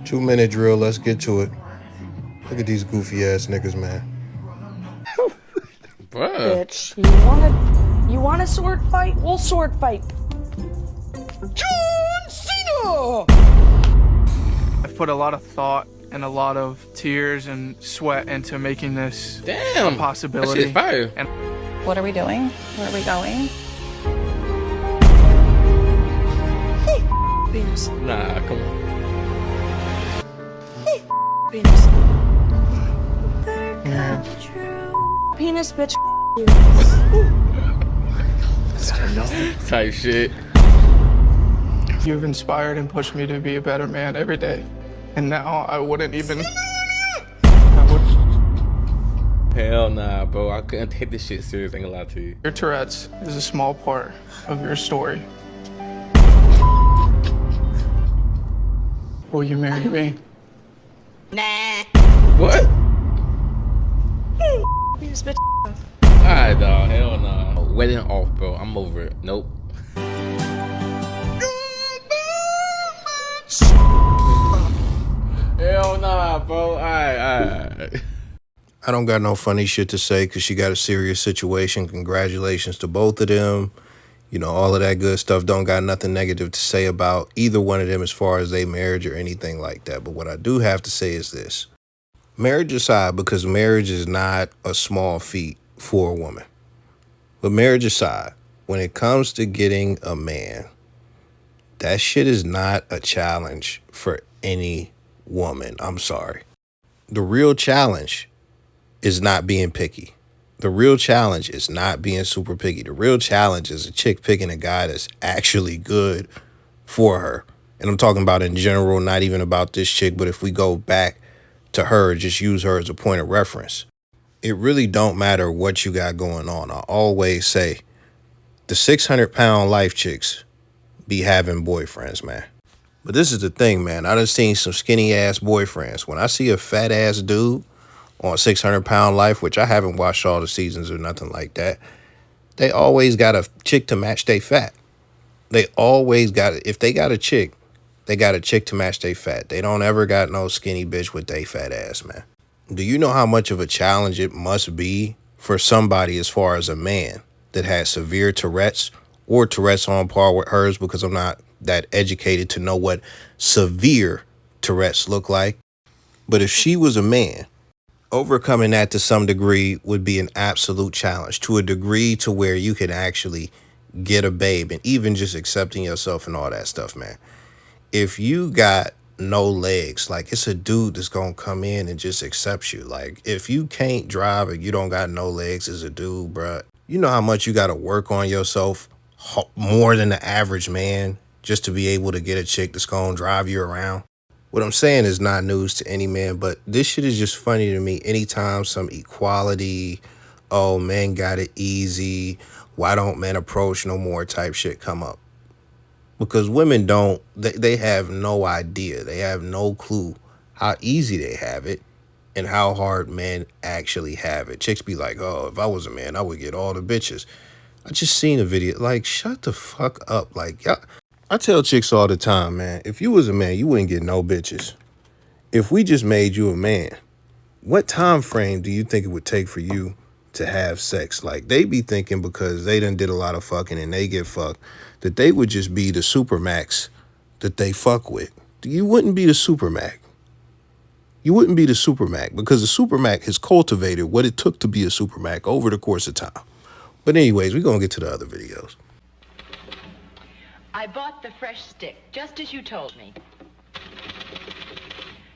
2-minute drill, let's get to it. Look at these goofy ass niggas, man. Bruh. Bitch, you want a sword fight? We'll sword fight. John Cena! I've put a lot of thought and a lot of tears and sweat into making this Damn. a possibility. That shit's fire. And What are we doing? Where are we going? Penis. Nah, come on. Penis. yeah. Penis, bitch. Type shit. You've inspired and pushed me to be a better man every day. And now I wouldn't even... Hell nah, bro. I couldn't take this shit serious. I ain't gonna lie to you. Your Tourette's is a small part of your story. Will you marry me? Nah. What? Penis, bitch. Alright, dog. Hell nah. Wedding off, bro. I'm over it. Nope. Hell nah, bro. Alright. I don't got no funny shit to say because she got a serious situation. Congratulations to both of them. You know, all of that good stuff. Don't got nothing negative to say about either one of them as far as their marriage or anything like that. But what I do have to say is this. Marriage aside, because marriage is not a small feat for a woman. But marriage aside, when it comes to getting a man, that shit is not a challenge for any woman. I'm sorry. The real challenge is not being picky. The real challenge is not being super picky. The real challenge is a chick picking a guy that's actually good for her. And I'm talking about in general, not even about this chick, but if we go back to her, just use her as a point of reference. It really don't matter what you got going on. I always say the 600-pound life chicks be having boyfriends, man. But this is the thing, man. I done seen some skinny ass boyfriends. When I see a fat ass dude on 600-pound life, which I haven't watched all the seasons or nothing like that, they always got a chick to match they fat. They always got it. If they got a chick, they got a chick to match they fat. They don't ever got no skinny bitch with they fat ass, man. Do you know how much of a challenge it must be for somebody as far as a man that has severe Tourette's or Tourette's on par with hers, because I'm not that educated to know what severe Tourette's look like. But if she was a man, overcoming that to some degree would be an absolute challenge, to a degree to where you can actually get a babe and even just accepting yourself and all that stuff, man. If you got no legs, like, it's a dude that's gonna come in and just accept you. Like, if you can't drive and you don't got no legs as a dude, bruh, you know how much you gotta work on yourself more than the average man just to be able to get a chick that's gonna drive you around. What I'm saying is not news to any man, but this shit is just funny to me. Anytime some equality, oh, men got it easy, why don't men approach no more type shit come up. Because women don't, they have no idea. They have no clue how easy they have it and how hard men actually have it. Chicks be like, oh, if I was a man, I would get all the bitches. I just seen a video, like, shut the fuck up. Like, y'all. I tell chicks all the time, man, if you was a man, you wouldn't get no bitches. If we just made you a man, what time frame do you think it would take for you to have sex? Like, they be thinking because they done did a lot of fucking and they get fucked, that they would just be the supermax that they fuck with. You wouldn't be the supermax. You wouldn't be the supermax because the supermax has cultivated what it took to be a supermax over the course of time. But anyways, we're going to get to the other videos. I bought the fresh stick, just as you told me.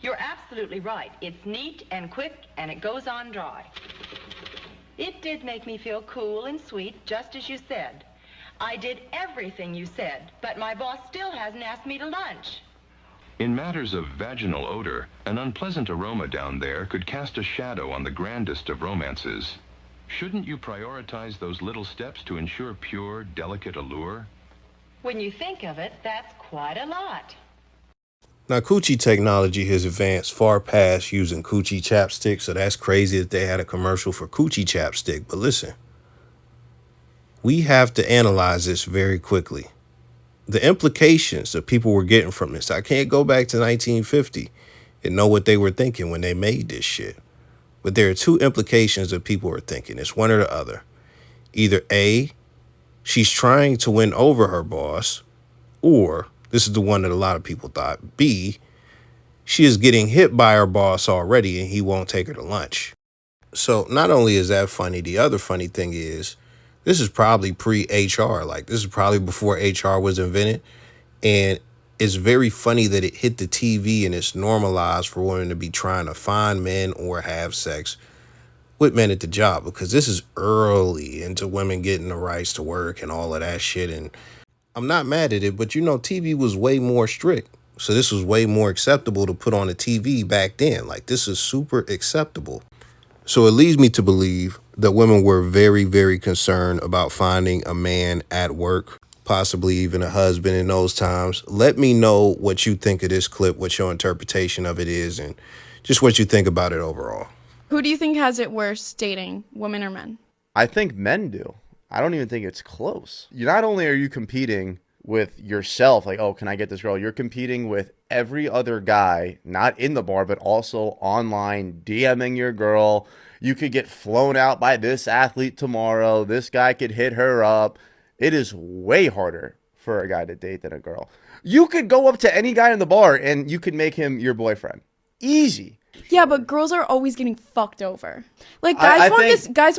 You're absolutely right. It's neat and quick, and it goes on dry. It did make me feel cool and sweet, just as you said. I did everything you said, but my boss still hasn't asked me to lunch. In matters of vaginal odor, an unpleasant aroma down there could cast a shadow on the grandest of romances. Shouldn't you prioritize those little steps to ensure pure, delicate allure? When you think of it, that's quite a lot. Now, coochie technology has advanced far past using coochie chapstick, so that's crazy that they had a commercial for coochie chapstick. But listen, we have to analyze this very quickly. The implications that people were getting from this, I can't go back to 1950 and know what they were thinking when they made this shit. But there are two implications that people are thinking. It's one or the other. Either A, she's trying to win over her boss, or, this is the one that a lot of people thought, B, she is getting hit by her boss already and he won't take her to lunch. So not only is that funny, the other funny thing is, this is probably pre-HR. Like, this is probably before HR was invented. And it's very funny that it hit the TV and it's normalized for women to be trying to find men or have sex with men at the job, because this is early into women getting the rights to work and all of that shit. And I'm not mad at it, but you know, TV was way more strict. So this was way more acceptable to put on a TV back then. Like, this is super acceptable. So it leads me to believe that women were very, very concerned about finding a man at work, possibly even a husband in those times. Let me know what you think of this clip, what your interpretation of it is, and just what you think about it overall. Who do you think has it worse dating, women or men? I think men do. I don't even think it's close. Not only are you competing with yourself, like, oh, can I get this girl? You're competing with every other guy, not in the bar, but also online, DMing your girl. You could get flown out by this athlete tomorrow. This guy could hit her up. It is way harder for a guy to date than a girl. You could go up to any guy in the bar and you could make him your boyfriend. Easy. Yeah, but girls are always getting fucked over. Like, guys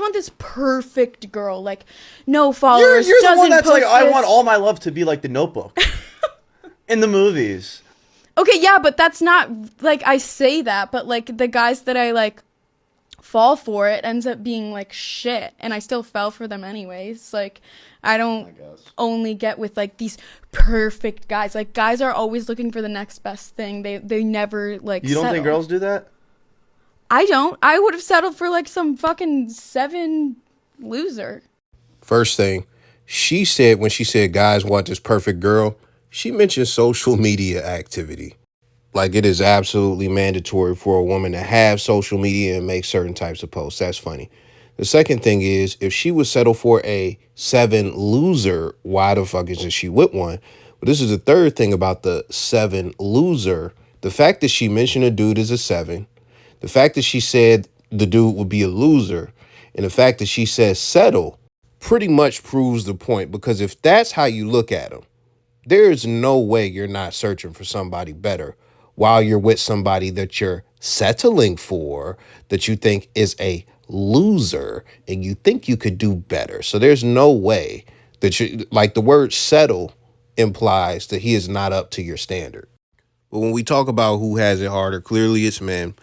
want this perfect girl, like, no followers. You're the one that's like, I this. want all my love to be like The Notebook in the movies. Okay, yeah, but that's not, like, I say that, but, like, the guys that I, like, fall for, it ends up being, like, shit, and I still fell for them anyways. Like, I don't only get with, like, these perfect guys. Like, guys are always looking for the next best thing. They never, like, You don't think girls do that? I don't. I would have settled for, like, some fucking 7 loser. First thing, she said, when she said guys want this perfect girl, she mentioned social media activity. Like, it is absolutely mandatory for a woman to have social media and make certain types of posts. That's funny. The second thing is, if she would settle for a 7 loser, why the fuck isn't she with one? But this is the third thing about the 7 loser. The fact that she mentioned a dude as a 7, the fact that she said the dude would be a loser, and the fact that she says settle pretty much proves the point. Because if that's how you look at him, there's no way you're not searching for somebody better while you're with somebody that you're settling for, that you think is a loser and you think you could do better. So there's no way that you, like, the word settle implies that he is not up to your standard. But when we talk about who has it harder, clearly it's men.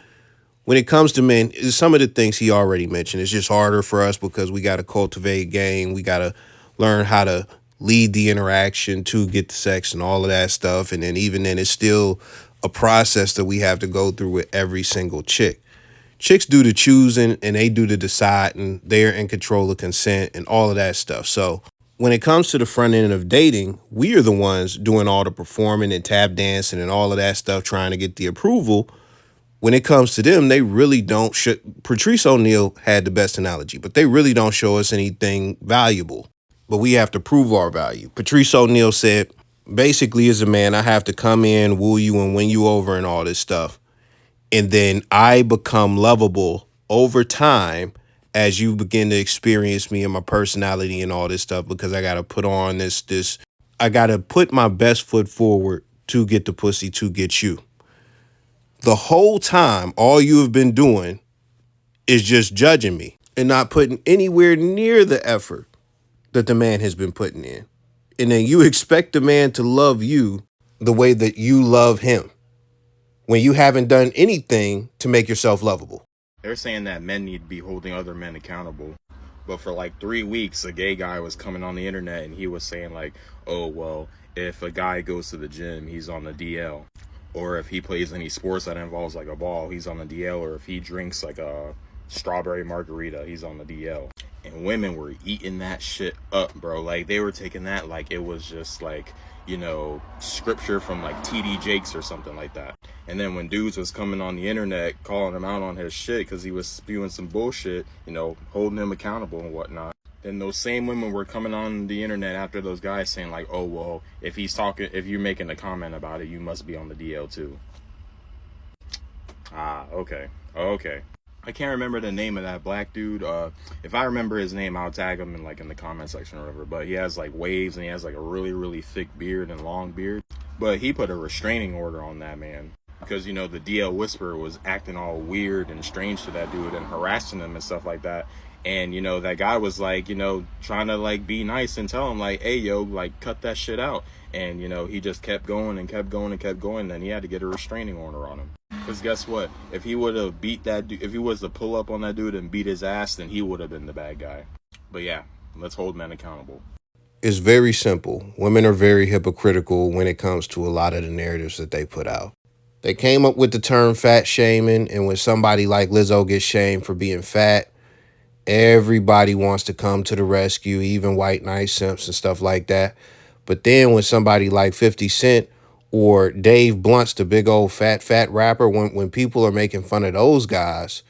When it comes to men, some of the things he already mentioned, it's just harder for us because we got to cultivate game. We got to learn how to lead the interaction to get the sex and all of that stuff. And then even then, it's still a process that we have to go through with every single chick. Chicks do the choosing and they do the deciding. They're in control of consent and all of that stuff. So when it comes to the front end of dating, we are the ones doing all the performing and tap dancing and all of that stuff, trying to get the approval. When it comes to them, they really don't. Patrice O'Neal had the best analogy, but they really don't show us anything valuable. But we have to prove our value. Patrice O'Neal said, basically, as a man, I have to come in, woo you, and win you over and all this stuff. And then I become lovable over time as you begin to experience me and my personality and all this stuff, because I got to put on I got to put my best foot forward to get the pussy, to get you. The whole time, all you have been doing is just judging me and not putting anywhere near the effort that the man has been putting in. And then you expect the man to love you the way that you love him when you haven't done anything to make yourself lovable. They're saying that men need to be holding other men accountable. But for like 3 weeks, a gay guy was coming on the internet and he was saying like, oh, well, if a guy goes to the gym, he's on the DL. Or if he plays any sports that involves like a ball, he's on the DL. Or if he drinks like a strawberry margarita, he's on the DL. And women were eating that shit up, bro. Like, they were taking that like it was just like, you know, scripture from like TD Jakes or something like that. And then when dudes was coming on the internet calling him out on his shit because he was spewing some bullshit, you know, holding him accountable and whatnot, then those same women were coming on the internet after those guys saying like, oh, well, if you're making a comment about it, you must be on the DL too. Ah, okay. I can't remember the name of that black dude. If I remember his name, I'll tag him in the comment section or whatever. But he has like waves and he has like a really, really thick beard and long beard. But he put a restraining order on that man because, the DL Whisperer was acting all weird and strange to that dude and harassing him and stuff like that. And, that guy was like, trying to like be nice and tell him like, hey, yo, like cut that shit out. And, he just kept going and kept going and kept going. Then he had to get a restraining order on him. Because guess what? If he would have beat that dude, if he was to pull up on that dude and beat his ass, then he would have been the bad guy. But yeah, let's hold men accountable. It's very simple. Women are very hypocritical when it comes to a lot of the narratives that they put out. They came up with the term fat shaming, and when somebody like Lizzo gets shamed for being fat, everybody wants to come to the rescue, even white nice simps and stuff like that. But then when somebody like 50 Cent or Dave Blunt's the big old fat rapper, when people are making fun of those guys,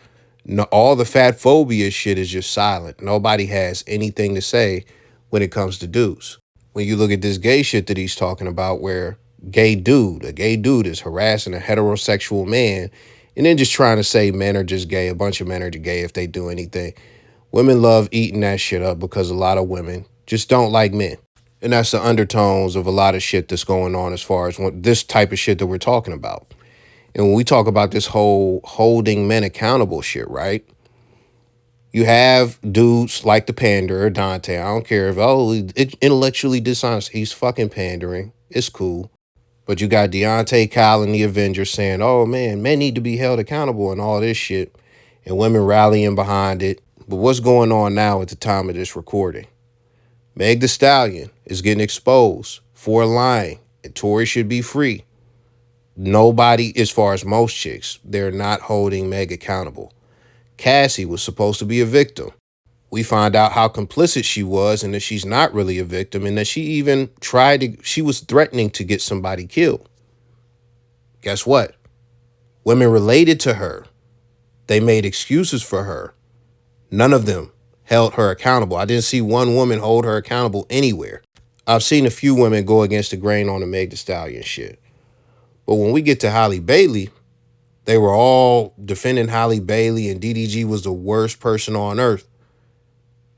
no, all the fat phobia shit is just silent. Nobody has anything to say when it comes to dudes. When you look at this gay shit that he's talking about where a gay dude is harassing a heterosexual man and then just trying to say men are just gay, a bunch of men are gay if they do anything. Women love eating that shit up because a lot of women just don't like men. And that's the undertones of a lot of shit that's going on as far as this type of shit that we're talking about. And when we talk about this whole holding men accountable shit, right? You have dudes like the panderer, Dante. I don't care if, it's intellectually dishonest. He's fucking pandering. It's cool. But you got Deontay Kyle and the Avengers saying, oh, man, men need to be held accountable and all this shit. And women rallying behind it. But what's going on now at the time of this recording? Meg Thee Stallion is getting exposed for lying. And Tory should be free. Nobody, as far as most chicks, they're not holding Meg accountable. Cassie was supposed to be a victim. We find out how complicit she was and that she's not really a victim and that she even she was threatening to get somebody killed. Guess what? Women related to her, they made excuses for her. None of them held her accountable. I didn't see one woman hold her accountable anywhere. I've seen a few women go against the grain on the Meg Thee Stallion shit. But when we get to Halle Bailey, they were all defending Halle Bailey and DDG was the worst person on earth.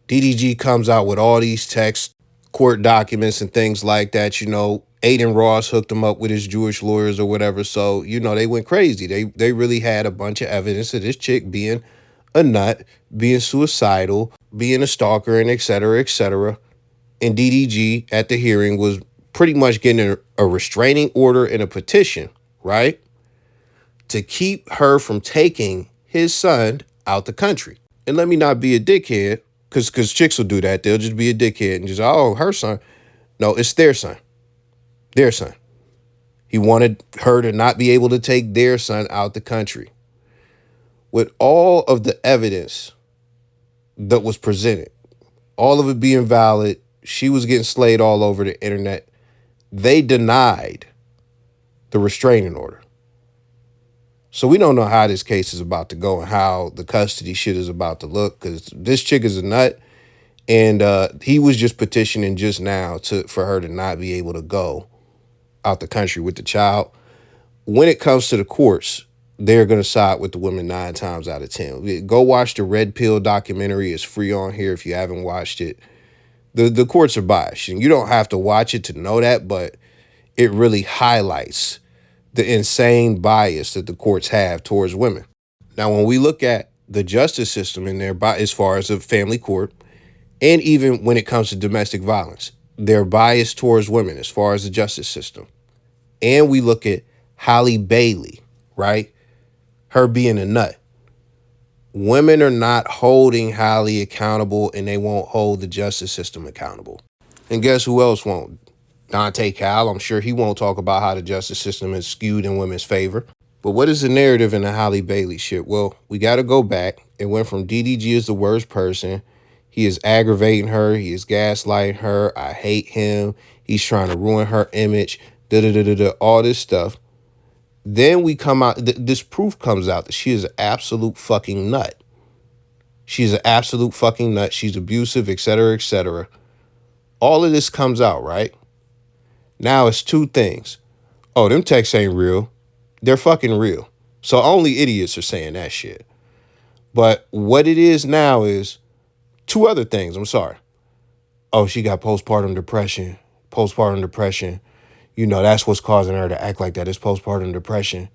DDG comes out with all these text, court documents and things like that. Aiden Ross hooked him up with his Jewish lawyers or whatever. So, they went crazy. They really had a bunch of evidence of this chick being a nut, being suicidal, being a stalker, and et cetera, et cetera. And DDG at the hearing was pretty much getting a restraining order and a petition, right? To keep her from taking his son out the country. And let me not be a dickhead, because chicks will do that. They'll just be a dickhead and just, oh, her son. No, it's their son. Their son. He wanted her to not be able to take their son out the country. With all of the evidence that was presented, all of it being valid, she was getting slayed all over the internet. They denied the restraining order. So we don't know how this case is about to go and how the custody shit is about to look because this chick is a nut and he was just petitioning just now for her to not be able to go out the country with the child. When it comes to the courts, they're going to side with the women 9 times out of 10. Go watch the Red Pill documentary. It's free on here if you haven't watched it. The courts are biased and you don't have to watch it to know that, but it really highlights the insane bias that the courts have towards women. Now, when we look at the justice system in there, as far as a family court, and even when it comes to domestic violence, they're biased towards women as far as the justice system. And we look at Halle Bailey, right? Her being a nut. Women are not holding Halle accountable and they won't hold the justice system accountable. And guess who else won't? Dante Kyle, I'm sure he won't talk about how the justice system is skewed in women's favor. But what is the narrative in the Halle Bailey shit? Well, we got to go back. It went from DDG is the worst person. He is aggravating her. He is gaslighting her. I hate him. He's trying to ruin her image. All this stuff. Then we come out, this proof comes out that she is an absolute fucking nut. She's an absolute fucking nut. She's abusive, etc., etc. All of this comes out, right? Now it's two things. Oh, them texts ain't real. They're fucking real. So only idiots are saying that shit. But what it is now is two other things. I'm sorry. Oh, she got postpartum depression. Postpartum depression. You know, that's what's causing her to act like that. It's postpartum depression.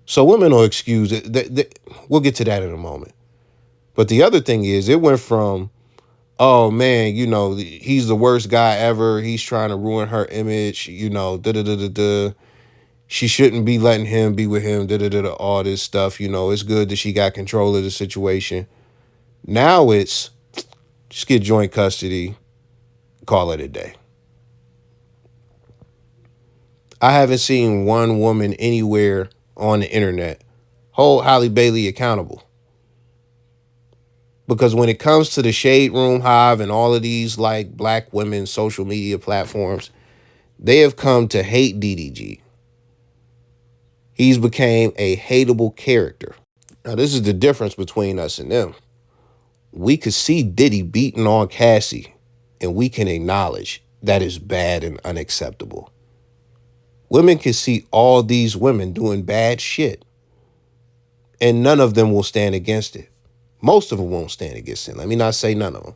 So women will excuse it. We'll get to that in a moment. But the other thing is, it went from, oh man, you know, he's the worst guy ever. He's trying to ruin her image. You know, da-da-da-da-da. She shouldn't be letting him be with him, da-da-da-da, all this stuff. You know, it's good that she got control of the situation. Now it's just get joint custody, call it a day. I haven't seen one woman anywhere on the internet hold Halle Bailey accountable. Because when it comes to the Shade Room Hive and all of these like black women social media platforms, they have come to hate DDG. He's became a hateable character. Now, this is the difference between us and them. We could see Diddy beating on Cassie, and we can acknowledge that is bad and unacceptable. Women can see all these women doing bad shit, and none of them will stand against it. Most of them won't stand against it. Let me not say none of them.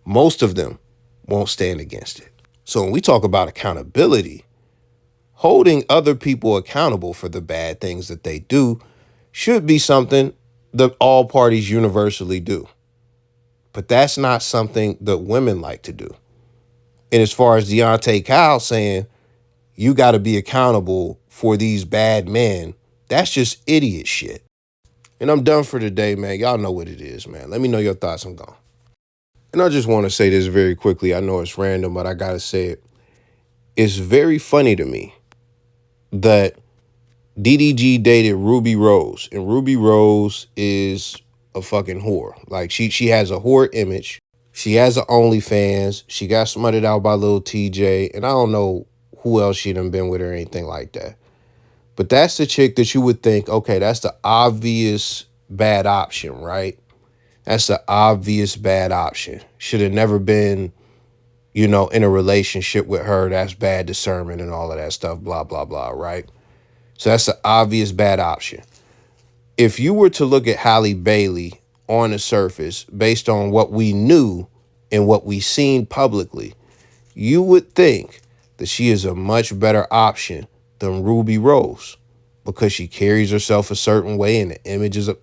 Most of them won't stand against it. So when we talk about accountability, holding other people accountable for the bad things that they do should be something that all parties universally do. But that's not something that women like to do. And as far as Deontay Kyle saying, you got to be accountable for these bad men, that's just idiot shit. And I'm done for today, man. Y'all know what it is, man. Let me know your thoughts. I'm gone. And I just want to say this very quickly. I know it's random, but I got to say it. It's very funny to me that DDG dated Ruby Rose, and Ruby Rose is a fucking whore. Like she has a whore image. She has an OnlyFans. She got smutted out by Lil TJ, and I don't know who else she done been with or anything like that. But that's the chick that you would think, okay, that's the obvious bad option, right? That's the obvious bad option. Should have never been, you know, in a relationship with her. That's bad discernment and all of that stuff, blah, blah, blah, right? So that's the obvious bad option. If you were to look at Halle Bailey on the surface, based on what we knew and what we seen publicly, you would think that she is a much better option than Ruby Rose, because she carries herself a certain way and the images of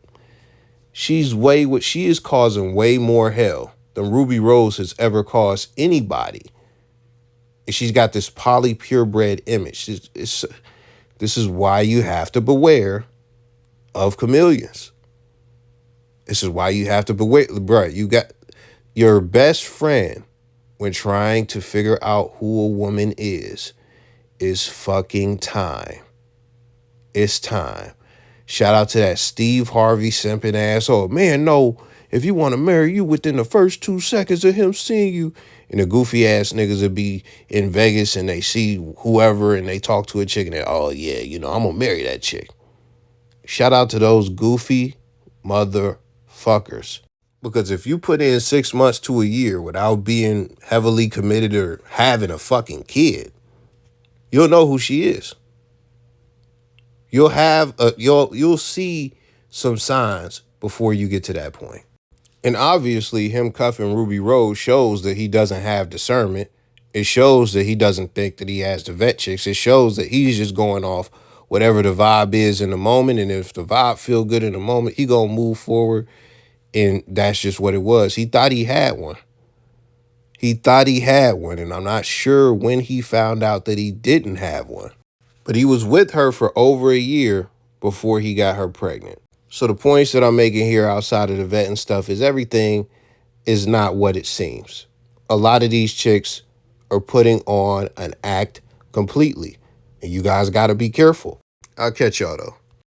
she is causing way more hell than Ruby Rose has ever caused anybody. And she's got this poly purebred image. This is why you have to beware of chameleons. This is why you have to beware, bro. You got your best friend when trying to figure out who a woman is fucking time. It's time. Shout out to that Steve Harvey simping asshole. Man, no, if you want to marry you within the first 2 seconds of him seeing you, and the goofy ass niggas would be in Vegas and they see whoever and they talk to a chick and they, oh yeah, you know, I'm gonna marry that chick. Shout out to those goofy motherfuckers. Because if you put in 6 months to a year without being heavily committed or having a fucking kid, you'll know who she is. You'll see some signs before you get to that point. And obviously him cuffing Ruby Rose shows that he doesn't have discernment. It shows that he doesn't think that he has to vet chicks. It shows that he's just going off whatever the vibe is in the moment. And if the vibe feel good in the moment, he gonna move forward. And that's just what it was. He thought he had one. And I'm not sure when he found out that he didn't have one. But he was with her for over a year before he got her pregnant. So the points that I'm making here outside of the vetting stuff is everything is not what it seems. A lot of these chicks are putting on an act completely. And you guys got to be careful. I'll catch y'all though.